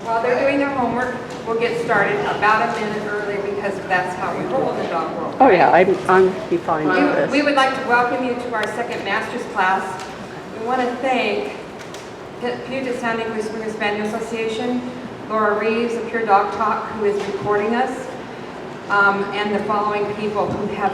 While they're doing their homework, we'll get started about a minute early because that's how we roll in the dog world. Oh yeah, I'm be fine with this. We would like to welcome you to our second master's class. We want to thank Puget Sound English Springer Spaniel Association, Laura Reeves of Pure Dog Talk, who is recording us, and the following people who have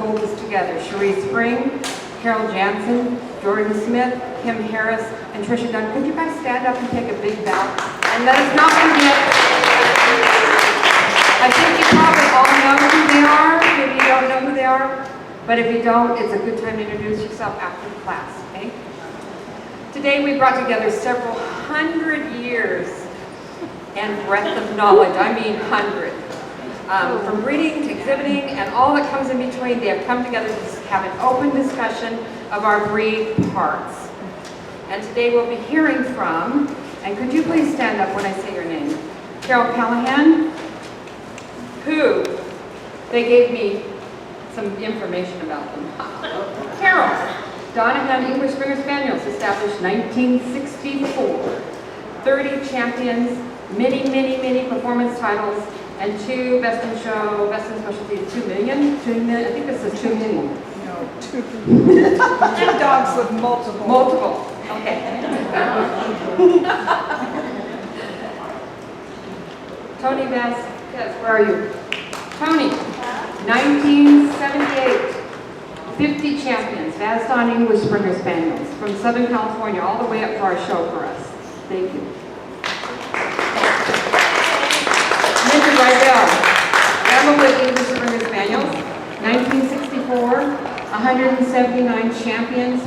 pulled this together: Cherie Spring, Carol Jansen, Jordan Smith, Kim Harris, and Tricia Dunn. Could you guys stand up and take a big bow? And let us not forget, I think you probably all know who they are. Maybe you don't know who they are. But if you don't, it's a good time to introduce yourself after the class, okay? Today we brought together several hundred years and breadth of knowledge. I mean hundred. From reading to exhibiting and all that comes in between, they have come together to have an open discussion of our breed parts. And today we'll be hearing from, and could you please stand up when I say your name? Carol Callahan, who they gave me some information about them. Carol, Donahan English Springer Spaniels, established 1964. 30 champions, many performance titles, and 2 best in show, best in specialty, 2 million? 2 million, I think this is 2 million. No, 2 dogs with multiple. Multiple, okay. Tony Vasquez, where are you? Tony, 1978, 50 champions, Vasdon English Springer Spaniels, from Southern California, all the way up to our show for us. Thank you. Linda Rydell, Evelyn English Springer Spaniels, 1964, 179 champions,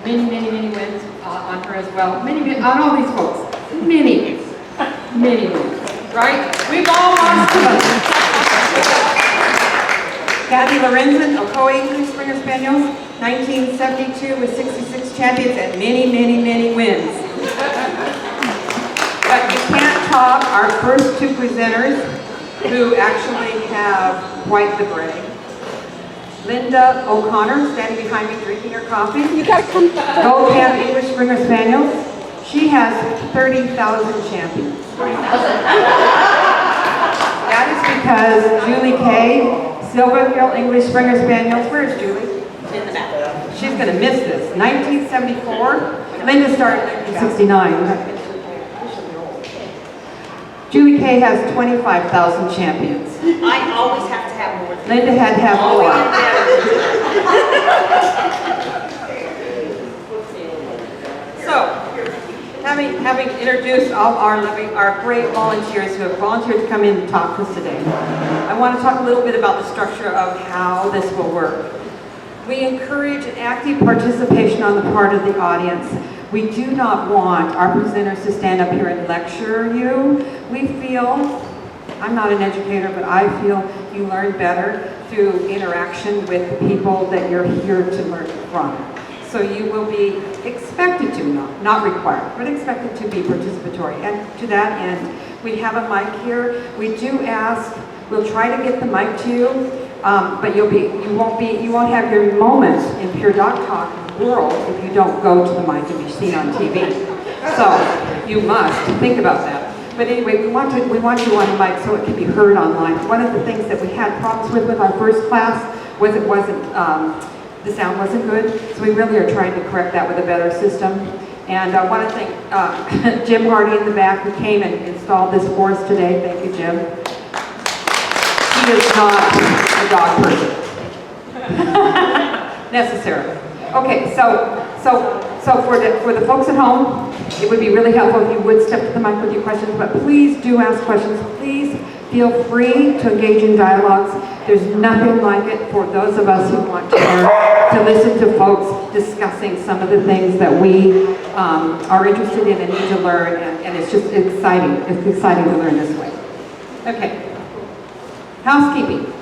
many wins on her as well. Many, on all these folks, many wins, right? We've all lost to them. Kathy Lorenzen, Ocoee English Springer Spaniels, 1972 with 66 champions and many wins. But you can't top our first 2 presenters who actually have quite the brain. Linda O'Connor, standing behind me drinking her coffee. You gotta come back. Gold Camp English Springer Spaniels. She has 30,000 champions. That is because Julie Kay, Silver Hill English Springer Spaniels. Where is Julie? In the back. She's going to miss this. 1974. Linda started in 1969. Julie Kay has 25,000 champions. I always have to have more. Linda had to have more. So, having introduced all our great volunteers who have volunteered to come in and talk to us today, I want to talk a little bit about the structure of how this will work. We encourage an active participation on the part of the audience. We do not want our presenters to stand up here and lecture you. We feel, I'm not an educator, but I feel you learn better through interaction with the people that you're here to learn from. So you will be expected to, not required, but expected to be participatory. And to that end, we have a mic here. We do ask, we'll try to get the mic to you, but you won't have your moment in Pure Dog Talk world if you don't go to the mic and be seen on TV. So you must think about that. But anyway, we want you on the mic so it can be heard online. One of the things that we had problems with our first class was the sound wasn't good. So we really are trying to correct that with a better system. And I want to thank Jim Hardy in the back who came and installed this for us today. Thank you, Jim. He is not a dog person. Necessarily. Okay, so for the folks at home, it would be really helpful if you would step to the mic with your questions, but please do ask questions. Please feel free to engage in dialogues. There's nothing like it for those of us who want to learn, to listen to folks discussing some of the things that we are interested in and need to learn, and it's just exciting. It's exciting to learn this way. Okay, housekeeping.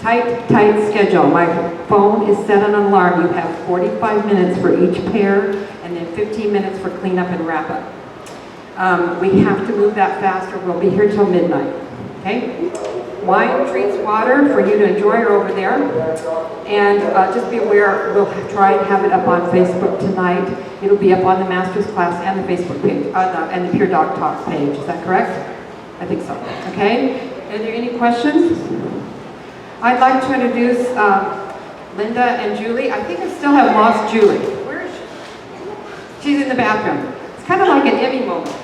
Tight schedule. My phone is set on an alarm. You have 45 minutes for each pair and then 15 minutes for cleanup and wrap up. We have to move that fast or we'll be here till midnight. Okay? Wine, treats, water for you to enjoy are over there. And just be aware, we'll try and have it up on Facebook tonight. It'll be up on the master's class and the Facebook page, and the Pure Dog Talk page. Is that correct? I think so. Okay. Are there any questions? I'd like to introduce Linda and Julie. I think I still have lost Julie. Where is she? She's in the bathroom. It's kind of like an Emmy moment,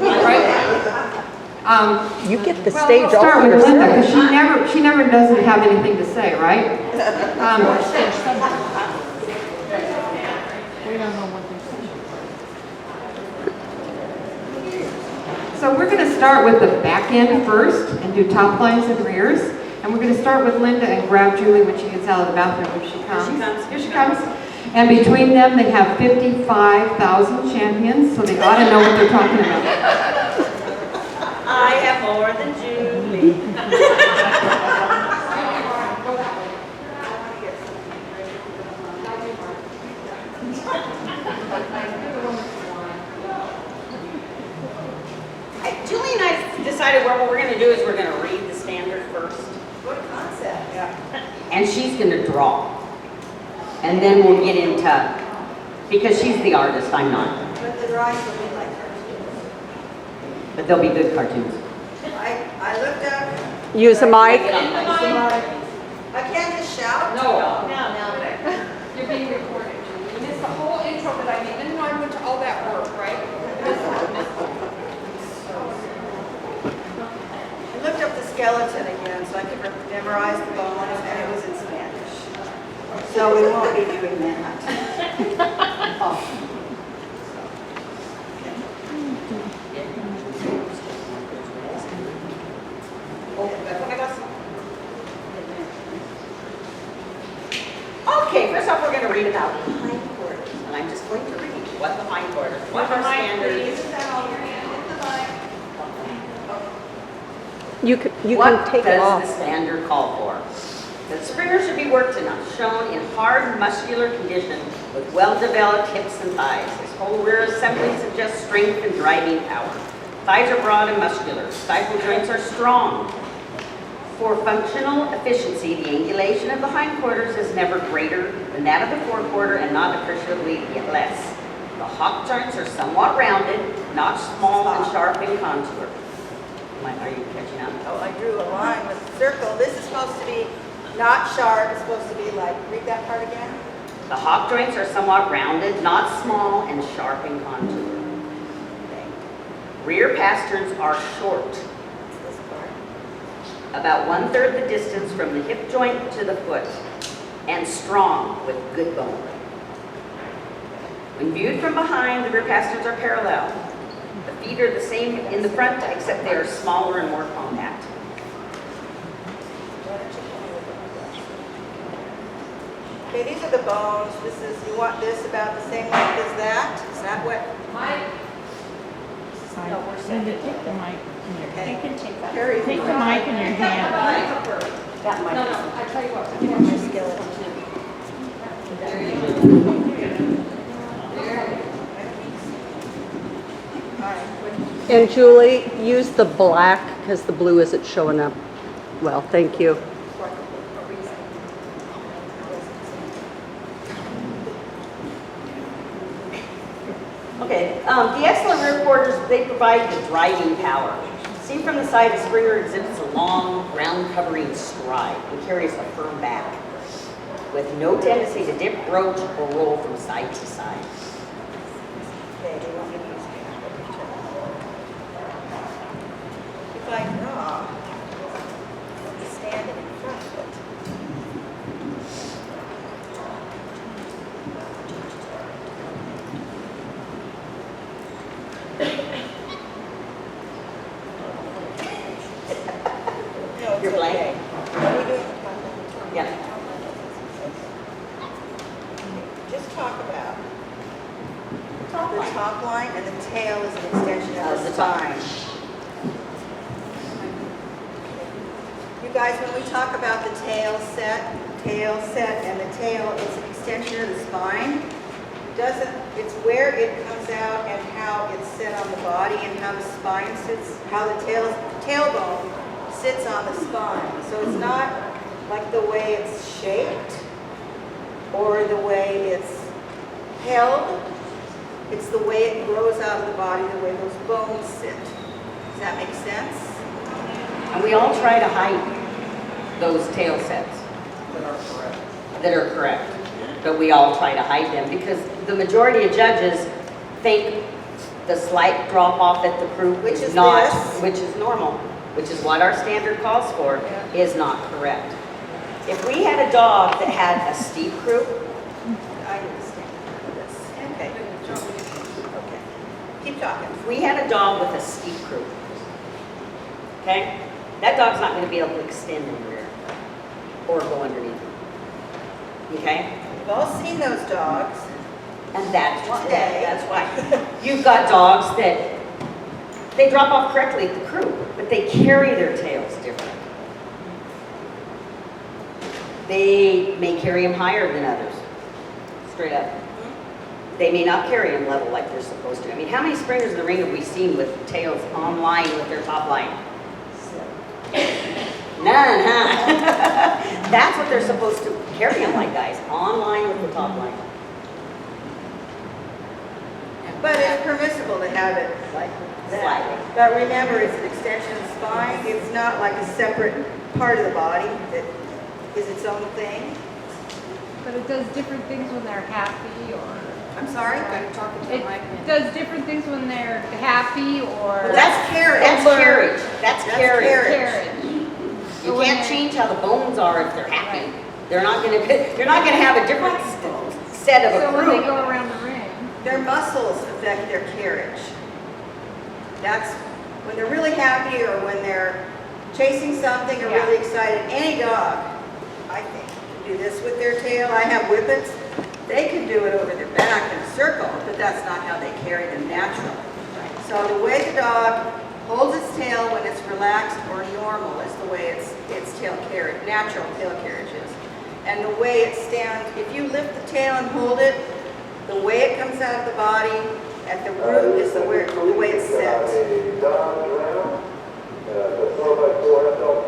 right? You get the Well, stage we'll all start to with Linda yourself. because she never doesn't have anything to say, right? We don't know what they're saying. So we're going to start with the back end first and do top lines and rears. And we're going to start with Linda and grab Julie when she gets out of the bathroom if she comes. Here she comes. And between them, they have 55,000 champions, so they ought to know what they're talking about. I have more than Julie. Julie and I decided what we're going to do is we're going to read the standard first. What a concept. Yeah. And she's going to draw. And then we'll get into, because she's the artist, I'm not. But the drawings will be like cartoons. But they'll be good cartoons. I looked up. Use a mic. I can't just shout. No. No. You're being recorded, Julie. You missed the whole intro that I made. Then I went to all that work, right? I looked up the skeleton again so I could memorize the bones, and it was in Spanish. So we won't be doing that. Oh. Okay, first off, we're going to read about hindquarters, and I'm just going to read what the hindquarters, what our standards. You What can take it does off. the standard call for? The springer should be worked enough, shown in hard, muscular condition with well-developed hips and thighs. His whole rear assembly suggests strength and driving power. Thighs are broad and muscular. Stifle joints are strong. For functional efficiency, the angulation of the hindquarters is never greater than that of the forequarter and not appreciably less. The hock joints are somewhat rounded, not small and sharp in contour. Are you catching up? Oh, I drew a line with a circle. This is supposed to be not sharp. It's supposed to be like, read that part again. The hock joints are somewhat rounded, not small and sharp in contour. Okay. Rear pasterns are short, This part. about 1/3 the distance from the hip joint to the foot, and strong with good bone. When viewed from behind, the rear pasterns are parallel. The feet are the same in the front, except they are smaller and more compact. Okay, these are the bones. This is, you want this about the same length as that? Is that what? No, we're saying take the mic in your Okay. hand. Carry Take the mic in your hand. That might No, I tell you what. your skeleton. All right. And Julie, use the black because the blue isn't showing up. Well, thank you. Okay, the excellent rear quarters, they provide the driving power. Seen from the side, the Springer exhibits a long, ground-covering stride and carries a firm back, with no tendency to dip, roach, or roll from side to side. Okay, do you want me to use If I draw, I'll be standing in front of it. No, it's You're blank? okay. What are we doing? Yeah. Just talk about the top line, and the tail is an extension of the The top. spine. You guys, when we talk about the tail set, and the tail is an extension of the spine, it's where it comes out and how it's set on the body and how the spine sits, how the tailbone sits on the spine. So it's not like the way it's shaped or the way it's held. It's the way it grows out of the body, the way those bones sit. Does that make sense? And we all try to hide those tail sets that are correct. But we all try to hide them because the majority of judges think the slight drop off at the croup Which is not, this. which is normal, which is what our standard calls for, is not correct. If we had a dog that had a steep croup, I understand this. Okay. Okay. Keep talking. if we had a dog with a steep croup, okay, that dog's not going to be able to extend in the rear or go underneath. Okay? We've all seen those dogs. And that's why. You've got dogs that they drop off correctly at the croup, but they carry their tails different. They may carry them higher than others, straight up. They may not carry them level like they're supposed to. I mean, how many springers in the ring have we seen with tails on line with their top line? None, huh? That's what they're supposed to carry them like, guys, on line with the top line. But it's permissible to have it like that. Slightly. But remember, it's an extension of the spine. It's not like a separate part of the body that is its own thing. But it does different things when they're happy or... I'm sorry? It does different things when they're happy or... That's carriage. That's carriage. That's That's carriage. carriage. You can't change how the bones are if they're happy. They're not gonna have a different set of a So when they croup. go around the ring, Their muscles affect their carriage. That's when they're really happy or when they're chasing something or Yeah. really excited. Any dog, I think, can do this with their tail. I have whippets. They can do it over their back in a circle, but that's not how they carry them naturally. So the way the dog holds its tail when it's relaxed or normal is the way its tail carriage, natural tail carriage is. And the way it stands, if you lift the tail and hold it, the way it comes out of the body at the root is the way it's set.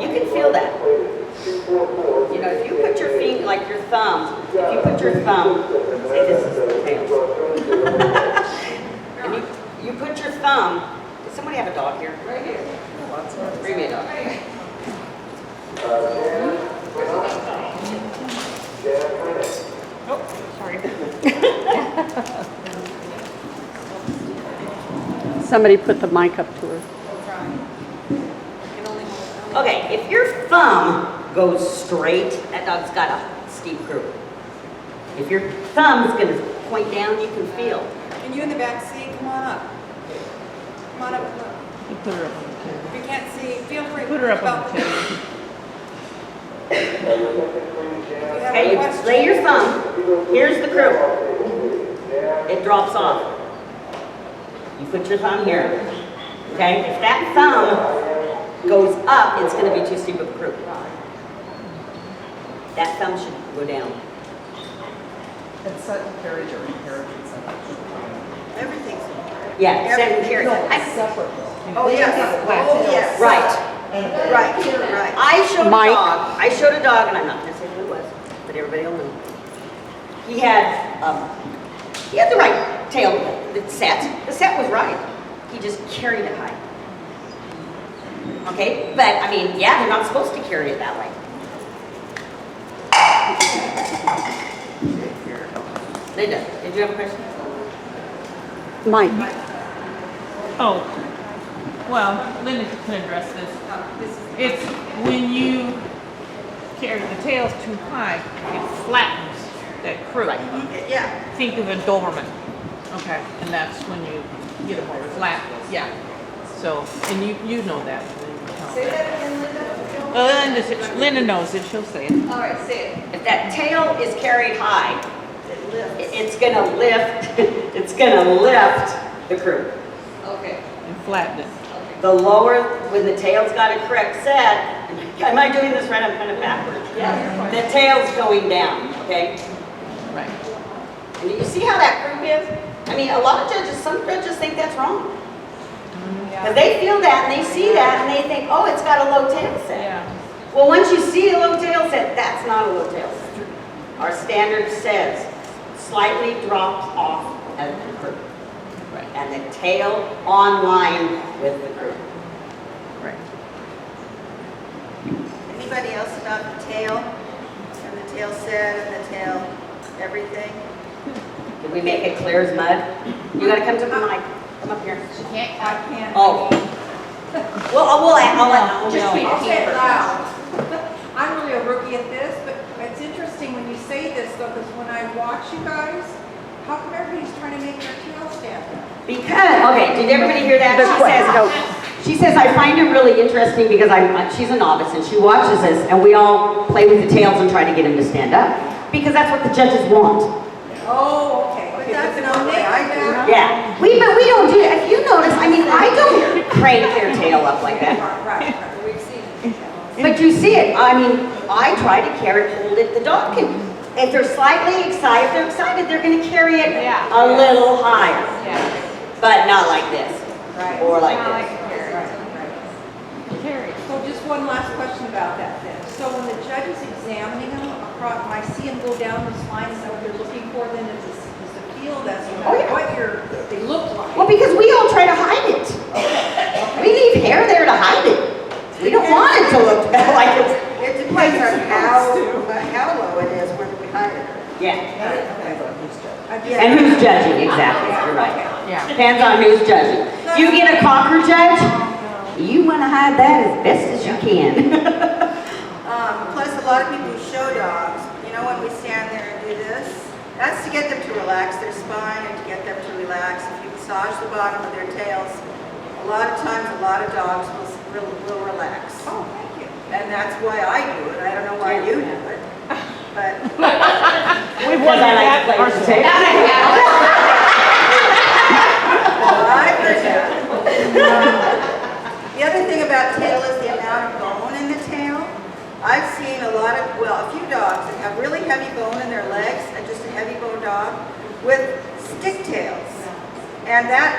You can feel that. You know, if you put your finger, like your thumb, if you put your thumb, say this is the tail. And you put your thumb, does somebody have a dog here? Right here. Bring me a dog. Oh, sorry. Somebody put the mic up to her. Okay, if your thumb goes straight, that dog's got a steep croup. If your thumb's gonna point down, you can feel. And you in the back seat, come on up. Come on up. You put her up on the table. If you can't see, feel free. Put her up on about the table. If you have Okay, a you question. lay your thumb, here's the croup. It drops off. You put your thumb here. Okay, if that thumb goes up, it's gonna be too steep of a croup. That thumb should go down. And sudden carriage or inheritance of Everything's Yeah, second carriage. No, it's separate though. Oh, yes. Oh, yes. Right. Right, right. I showed Mike. a dog, and I'm not gonna say who it was, but everybody will know. He had the right tail, the set was right. He just carried it high. Okay, but I mean, yeah, they're not supposed to carry it that way. Linda, did you have a question? Mike. Oh, well, Linda can address this. It's when you carry the tails too high, it flattens that croup. Yeah. Think of a Doberman. Okay. And that's when you get them more flat. Yeah. So, and you know that. Say that again, Linda. Well, Linda knows it. She'll say it. All right, say it. If that tail is carried high, It lifts. it's gonna lift, it's gonna lift the croup. Okay. And flatten it. The lower, when the tail's got a correct set, am I doing this right? I'm kind of backwards. Yeah. The tail's going down, okay? Right. And you see how that croup is? I mean, a lot of judges, some judges think that's wrong. Because they feel that and they see that and they think, oh, it's got a low tail set. Yeah. Well, once you see a low tail set, that's not a low tail set. Our standard says slightly drops off at the croup. and the tail on line with the croup. Right. Anybody else about the tail and the tail set and the tail everything? Did we make it clear as mud? You gotta come to the mic. Come up here. She can't. I can't. Oh. Well, I'll let, just repeat I'll say it first. loud. I'm really a rookie at this, but it's interesting when you say this though, because when I watch you guys, how come everybody's trying to make their tail stand up? Because, okay, did everybody hear that? She says, I find it really interesting because she's a novice and she watches us and we all play with the tails and try to get them to stand up. Because that's what the judges want. Oh, okay. But that's not what I do. Yeah. But we don't do that. If you notice, I mean, I don't crank their tail up like that. Right, we've seen it. But you see it. I mean, I try to carry, hold it. The dog can, if they're slightly excited, they're going to carry it a little higher. Yeah. But not like this. Right. Or like Not like this. a carrot. Carrot. So just one last question about that then. So when the judge is examining them, across, when I see them go down the spine, is that what they're looking for then? Is a feel that's no Oh, matter yeah. what they look like? Well, because we all try to hide it. We leave hair there to hide it. We don't want it to look like it's. It depends on how low it is when we hide it. Yeah. Yeah. And who's judging, exactly. You're right. Yeah. Depends on who's judging. You get a cocker judge, you want to hide that as best as you can. Plus, a lot of people who show dogs, you know, when we stand there and do this, that's to get them to relax their spine and to get them to relax. If you massage the bottom of their tails, a lot of times, a lot of dogs will relax. Oh, thank you. And that's why I do it. I don't know why you do it, but We've Because I like to play with the tail. I heard that. The other thing about tail is the amount of bone in the tail. I've seen a few dogs that have really heavy bone in their legs, and just a heavy bone dog, with stick tails. And that,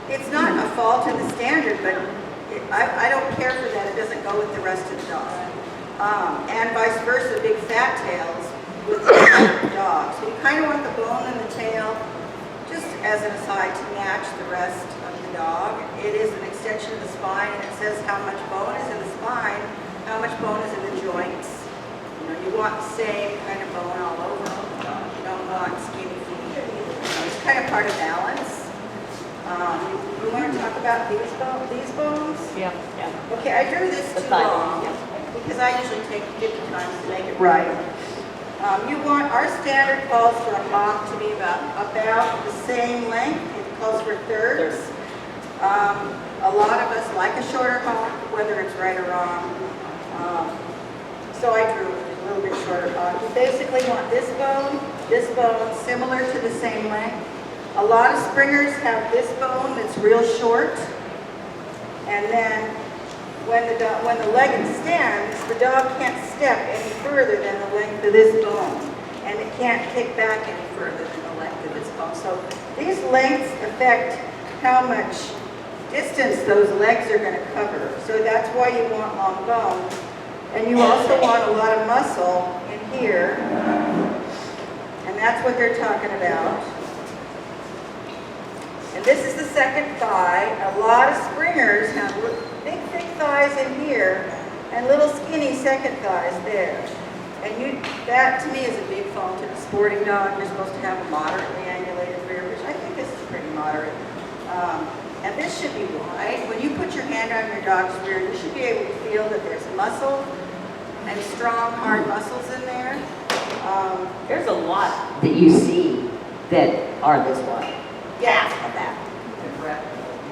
it's not a fault in the standard, but I don't care for that. It doesn't go with the rest of the dog. And vice versa, big fat tails with the dog. So you kind of want the bone in the tail, just as an aside, to match the rest of the dog. It is an extension of the spine, and it says how much bone is in the spine, how much bone is in the joints. You know, you want the same kind of bone all over the dog. You don't want skinny feet. It's kind of part of balance. You want to talk about these bones? Yeah. Okay, I drew this The too thigh long bone, because I usually take 50 times to make it right. Our standard calls for a hock to be about the same length. It calls for thirds. A lot of us like a shorter hock, whether it's right or wrong. So I drew a little bit shorter hock. You basically want this bone, similar to the same length. A lot of springers have this bone that's real short, and then when the leg extends, the dog can't step any further than the length of this bone, and it can't kick back any further than the length of this bone. So these lengths affect how much distance those legs are going to cover. So that's why you want long bones, and you also want a lot of muscle in here, and that's what they're talking about. And this is the second thigh. A lot of springers have big, thick thighs in here and little skinny second thighs there. And that to me is a big fault in a sporting dog. You're supposed to have a moderately angulated rear, which I think this is pretty moderate. And this should be wide. When you put your hand on your dog's rear, you should be able to feel that there's muscle and strong, hard muscles in there. There's a lot that you see that are this wide. Yeah.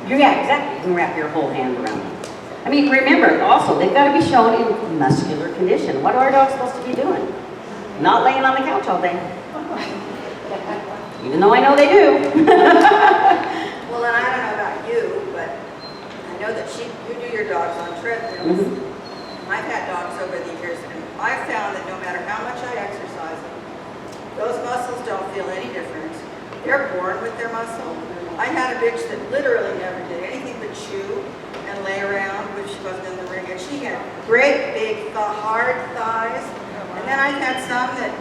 Yeah, exactly. You can wrap your whole hand around it. I mean, remember, also, they've got to be shown in muscular condition. What are our dogs supposed to be doing? Not laying on the couch all day. Even though I know they do. Well, and I don't know about you, but I know that you do your dogs on treadmills. I've had dogs over the years, and I've found that no matter how much I exercise them, those muscles don't feel any different. They're born with their muscle. I had a bitch that literally never did anything but chew and lay around when she wasn't in the ring, and she had great, big, hard thighs. And then I've had some that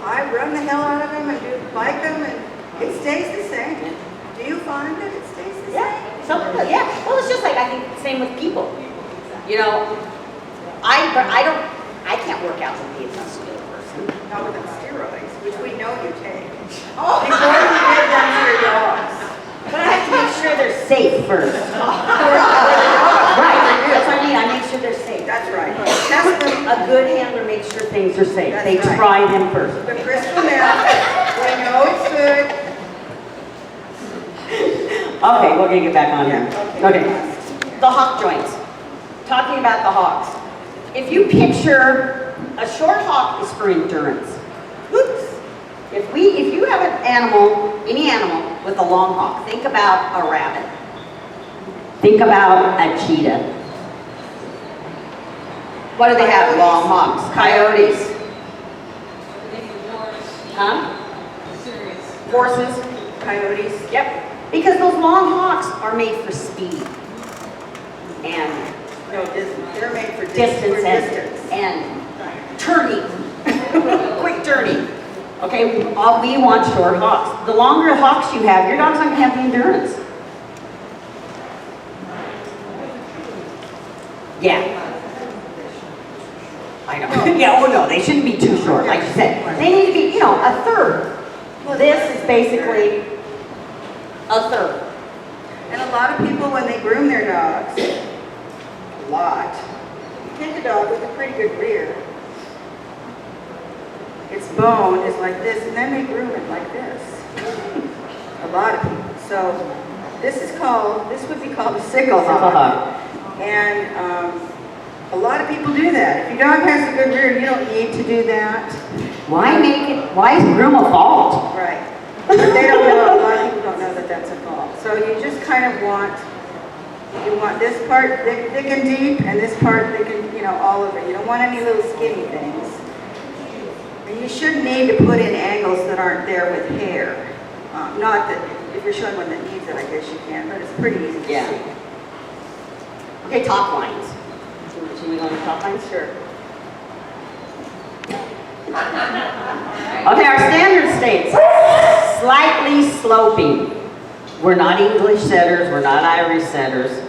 I run the hell out of them and bike them, and it stays the same. Do you find that it stays the same? Yeah, some people, yeah. Well, it's just like, I think, same with people. You know, I can't work out to be a muscular person. Not with steroids, which we know you take. Before you give them to your dogs. But I have to make sure they're safe first. Right, that's what I mean, I make sure they're safe. That's right. Test them. A good handler makes sure things are safe. That's They right. try them first. The crystal meth, we know it's good. Okay, we're gonna get back on here. Yeah, Okay. The hock joints. Talking about the hocks. If you picture, a short hock is for endurance. Oops. If you have an animal, any animal with a long hock, think about a rabbit. Think about a cheetah. What do they have? Long hocks. Coyotes. Huh? Horses. Coyotes. Yep. Because those long hocks are made for speed. And No, they're made for distance distance. and turning. Quick turning. Okay, we want short hocks. The longer hocks you have, your dog's not gonna have the endurance. Yeah. I know. Yeah, oh no, they shouldn't be too short, like you said. They need to be, you know, a third. This is basically a third. And a lot of people, when they groom their dogs, take a dog with a pretty good rear. Its bone is like this, and then they groom it like this. A lot of people. So this would be called a sickle hock. And a lot of people do that. If your dog has a good rear, you don't need to do that. Why is groom a fault? Right. But they don't know, a lot of people don't know that that's a fault. So you just kind of want this part thick and deep, and this part thick and, all of it. You don't want any little skinny things. And you shouldn't need to put in angles that aren't there with hair. Not that, if you're showing one that needs it, I guess you can, but it's pretty easy to Yeah. see. Okay, top lines. Should we go to top lines? Sure. Okay, our standard states, slightly sloping. We're not English setters, we're not Irish setters.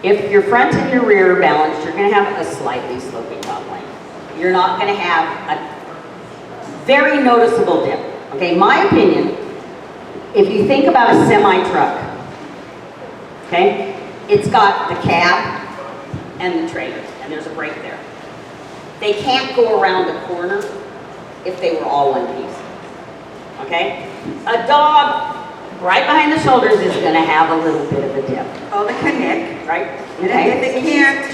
If your front and your rear are balanced, you're gonna have a slightly sloping top line. You're not gonna have a very noticeable dip. Okay, my opinion, if you think about a semi-truck, okay, it's got the cab and the trailer, and there's a brake there. They can't go around the corner if they were all one piece. Okay? A dog right behind the shoulders is going to have a little bit of a dip, Called a connect. right? And if it can't,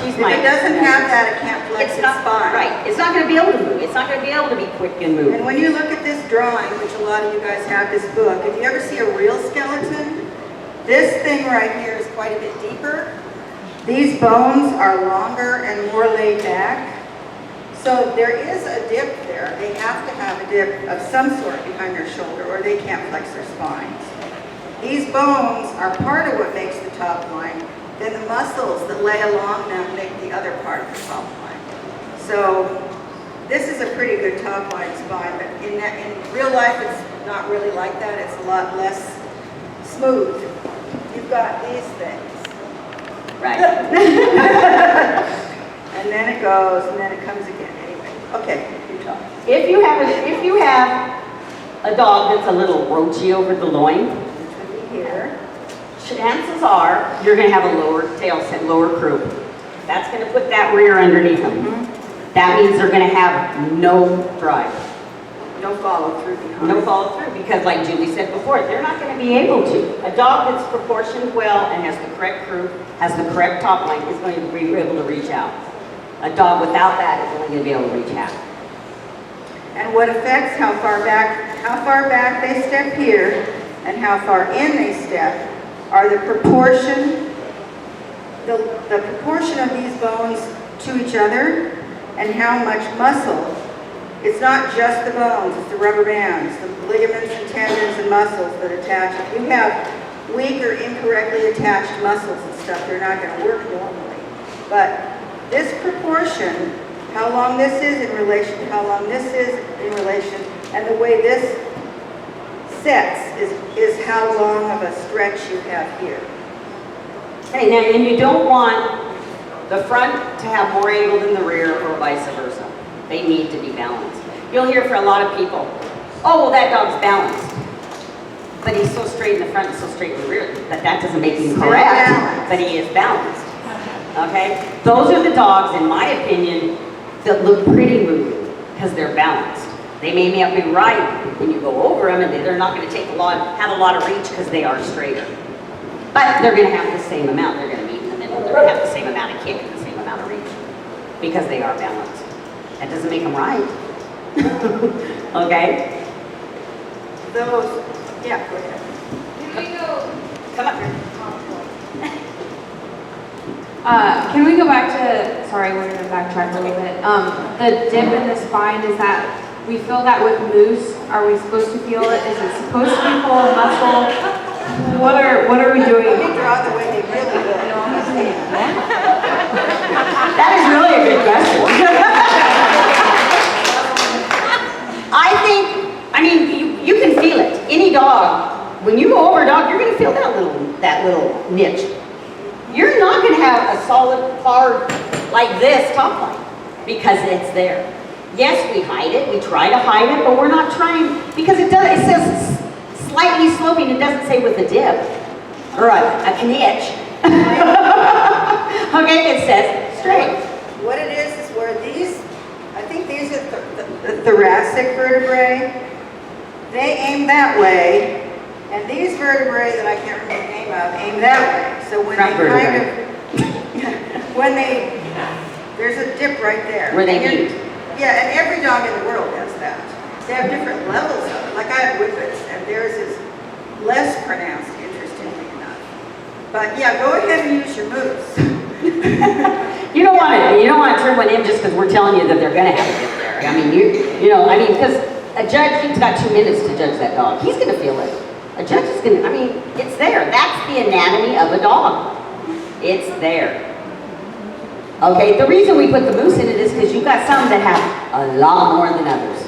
She's if my. it doesn't have that, it can't flex It's its not spine. right. It's not going to be able to move. It's not going to be able to be quick and move. And when you look at this drawing, which a lot of you guys have this book, if you ever see a real skeleton, this thing right here is quite a bit deeper. These bones are longer and more laid back. So there is a dip there. They have to have a dip of some sort behind their shoulder or they can't flex their spines. These bones are part of what makes the top line. Then the muscles that lay along them make the other part of the top line. So this is a pretty good top line spine, but in real life it's not really like that. It's a lot less smooth. You've got these things. Right. And then it goes, and then it comes again. Anyway, okay, you talk. If you have a dog that's a little roachy over the loin, Which would be here. chances are you're going to have a lower tail set, lower croup. That's going to put that rear underneath them. That means they're going to have no drive, No follow through behind. no follow through, because like Julie said before, they're not going to be able to. A dog that's proportioned well and has the correct croup, has the correct top line, is going to be able to reach out. A dog without that is only going to be able to reach out. And what affects how far back they step here and how far in they step are the proportion of these bones to each other and how much muscle. It's not just the bones, it's the rubber bands, the ligaments and tendons and muscles that attach it. You have weak or incorrectly attached muscles and stuff, they're not going to work normally. But this proportion, how long this is in relation to how long this is in relation, and the way this sets is how long of a stretch you have here. Okay, now, and you don't want the front to have more angle than the rear or vice versa. They need to be balanced. You'll hear for a lot of people, oh, well, that dog's balanced. But he's so straight in the front and so straight in the rear that that doesn't make him correct, balanced. but he is balanced. Okay? Those are the dogs, in my opinion, that look pretty moving because they're balanced. They may not be right when you go over them, and they're not going to have a lot of reach because they are straighter. But they're going to have the same amount. They're going to meet in the middle. They're going to have the same amount of kick and the same amount of reach because they are balanced. That doesn't make them right. Okay? Those, yeah, go ahead. Come up here. Can we go back to, sorry, we're gonna backtrack a little bit. The dip in the spine, is that, we feel that with moose? Are we supposed to feel it? Is it supposed to be full of muscle? What are we doing? Let me draw the way they really look. That is really a good question. I mean, you can feel it. Any dog, when you go over a dog, you're going to feel that little niche. You're not going to have a solid, hard, like this top line because it's there. Yes, we hide it. We try to hide it, but we're not trying because it says slightly sloping. It doesn't say with a dip or a niche. Okay, it says straight. What it is where these, I think these are the thoracic vertebrae. They aim that way, and these vertebrae that I can't remember the name of aim that way. So when Front they vertebrae. there's a dip right there. Where they meet. Yeah, and every dog in the world has that. They have different levels of it. Like I have whippets, and theirs is less pronounced, interestingly enough. But yeah, go ahead and use your moves. You don't want to turn one in just because we're telling you that they're going to have a dip there. I mean, because a judge, he's got 2 minutes to judge that dog. He's going to feel it. A judge is going to, it's there. That's the anatomy of a dog. It's there. Okay, the reason we put the moose in it is because you've got some that have a lot more than others.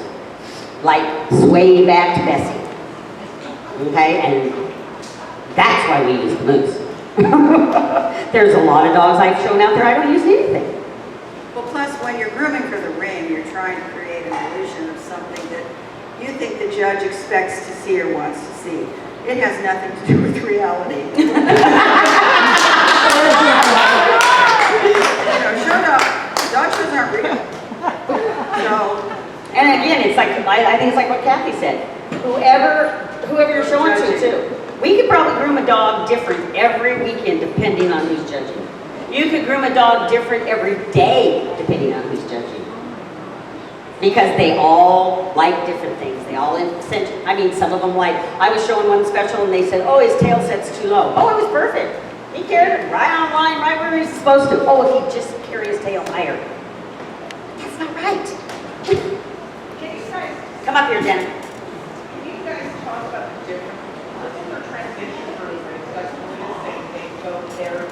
Like sway back to Bessie. Okay, and that's why we use the moose. There's a lot of dogs I've shown out there I don't use anything. Well, plus when you're grooming for the ring, you're trying to create an illusion of something that you think the judge expects to see or wants to see. It has nothing to do with reality. Sure enough, dog shows aren't real. So, And again, it's like, I think it's like what Kathy said. Whoever you're showing to too. We could probably groom a dog different every weekend depending on who's judging. You could groom a dog different every day depending on who's judging. Because they all like different things. They all, some of them like, I was showing one special and they said, oh, his tail set's too low. Oh, it was perfect. He carried it right on line, right where he's supposed to. Oh, if he'd just carry his tail higher. That's not right. Can you guys, Come up here, Jenna. can you guys talk about the difference? What's in their transition vertebrae? Like when you say they go there,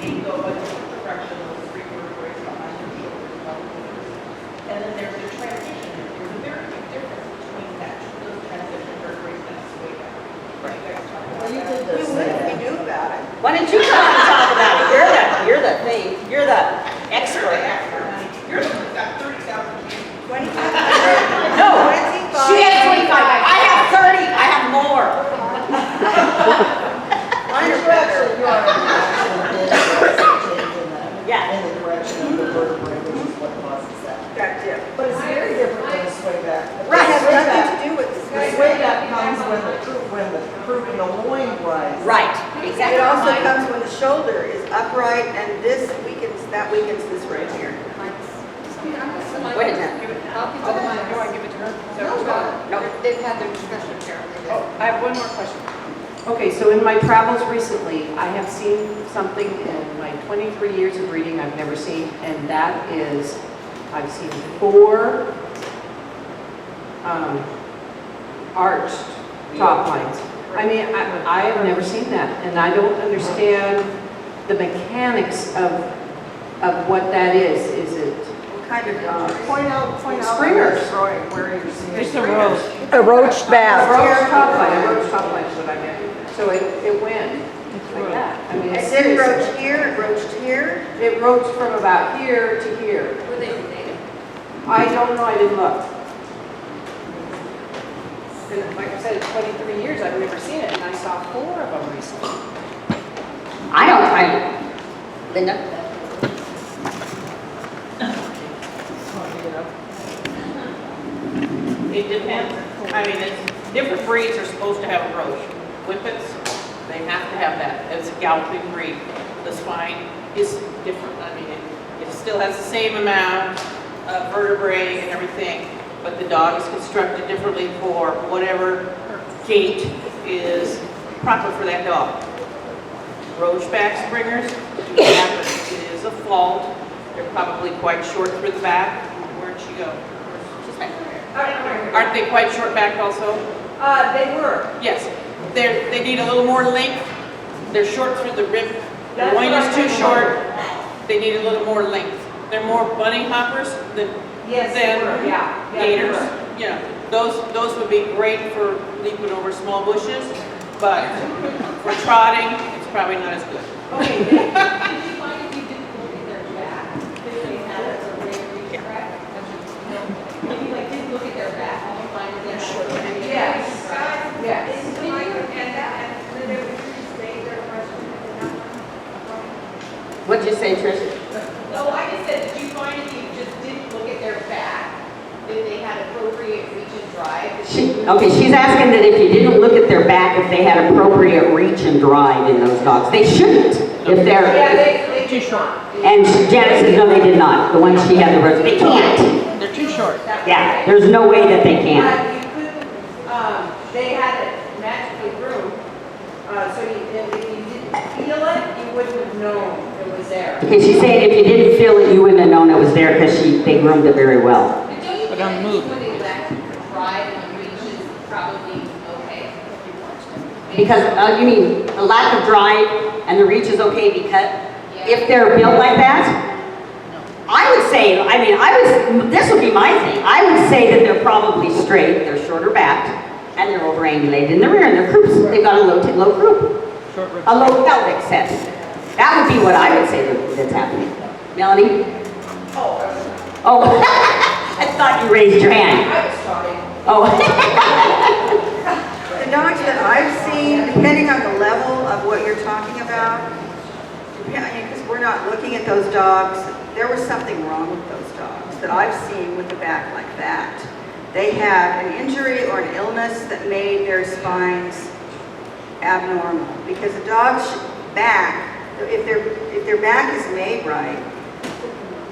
they go a different direction, those 3 vertebrae behind your shoulders, and then there's a transition. There's a very big difference between those transition vertebrae and a sway back. Right. You guys talk about that. we would if we knew about it. Why don't you come and talk about it? You're the thing. You're the expert. You're the one who's got 30,000 views. 25. No, she has 25. I have 30. I have more. Mine are better. Yeah. In the direction of the vertebrae, which is what causes that. That dip. But it's very different than the sway back. It has nothing to do with The this. sway back comes when the croup and the loin rise. Right. It Exactly. also comes when the shoulder is upright and that weakens this right here. Go ahead, Jen. No. They've had their discussion apparently. Oh, I have one more question. Okay, so in my travels recently, I have seen something in my 23 years of breeding I've never seen, and that is, I've seen 4 arched top lines. I mean, I have never seen that, and I don't understand the mechanics of what that is. Is it kind of dogs? Point out Springers. where you're seeing. Just a roach. A roached A bath. roach top line, a roach top line is what I meant. So it went like that. I mean, It it's did seriously. roach here, it roached here. It roached from about here to here. Were they related? I don't know, I didn't look. And like I said, in 23 years, I've never seen it, and I saw 4 of them recently. Linda? It depends. I mean, different breeds are supposed to have a roach. Whippets, they have to have that. It's a galloping breed. The spine is different. I mean, it still has the same amount of vertebrae and everything, but the dog is constructed differently for whatever gait is proper for that dog. Roachback springers do happen. It is a fault. They're probably quite short through the back. Where'd she go? She's back there. Aren't they quite short back also? They were. Yes. They need a little more length. They're short through the rib. The loin is too short. They need a little more length. They're more bunny hoppers than Yes, they were, yeah. gators. Yeah, those would be great for leaping over small bushes, but for trotting, it's probably not as good. Okay, did you find if you didn't look at their back, if they had a really track? If you like didn't look at their back, you find that they're short. Yes. Yes. What'd you say, Trish? No, I just said, did you find if you just didn't look at their back, that they had appropriate reach and drive? Okay, she's asking that if you didn't look at their back, if they had appropriate reach and drive in those dogs. They shouldn't, if they're, they Too short. and Janet says, no, they did not. The ones she had the roach, they can't. They're too short. Yeah, there's no way that they can. You couldn't, they had it magically groomed, so if you didn't feel it, you wouldn't have known it was there. Okay, she's saying if you didn't feel it, you wouldn't have known it was there because they groomed it very well. But don't you But on the think move. when they let drive and reach is probably okay? Because, you mean, the lack of drive and the reach is okay because if they're built like that? I would say, this would be my thing. I would say that they're probably straight, they're shorter backed, and they're overangulated in the rear, and their croups, they've got a low croup. Short rib. A low pelvic set. That would be what I would say that's happening. Melanie? Oh. I thought you raised your hand. I was sorry. Oh. The dogs that I've seen, depending on the level of what you're talking about, because we're not looking at those dogs, there was something wrong with those dogs that I've seen with the back like that. They had an injury or an illness that made their spines abnormal. Because a dog's back, if their back is made right,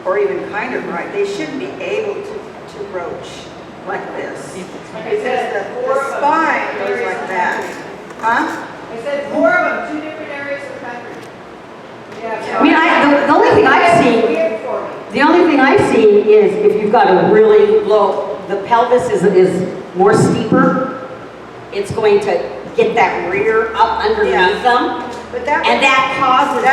or even kind of right, they shouldn't be able to roach like this. Because the spine goes like that. Huh? I said 4 of them, 2 different areas of the country. Yeah. I mean, the only thing I've seen, Weird for me. the only thing I've seen is if you've got a really low, the pelvis is more steeper, it's going to get that rear up underneath them, But that and that causes